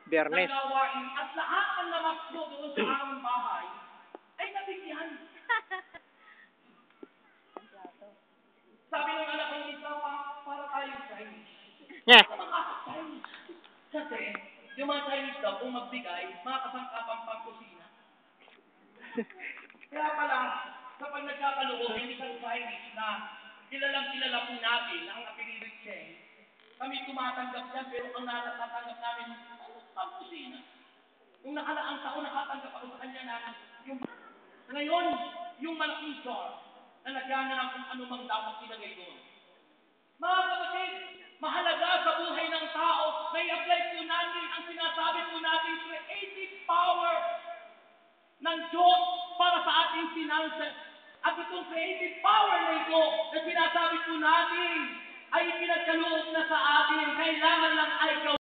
Biyernes. nagawain at lahat ng namaslo doon sa aming bahay ay nabigyan. Sabi ng anak ng isa, para tayong Chinese. Yeah. Chinese. Kasi, yung mga Chinese daw, kung magbigay, mga kasangkapang pangkusina. Kaya pala, kapag nagkakaloob, yung isang Chinese na kilala po natin, ang apelido Cheng, kami tumatanggap yan, pero ang natatanggap namin, pangkusina. Nung nakalaang taon, nakatanggap ako sa kanya na ngayon, yung malaking jar, na nagyana ng kung ano mang dapat ilagay doon. Mga kapatid, mahalaga sa buhay ng tao na i-apply po natin ang sinasabi po natin creative power ng Diyos para sa ating finances. At itong creative power na ito na sinasabi po natin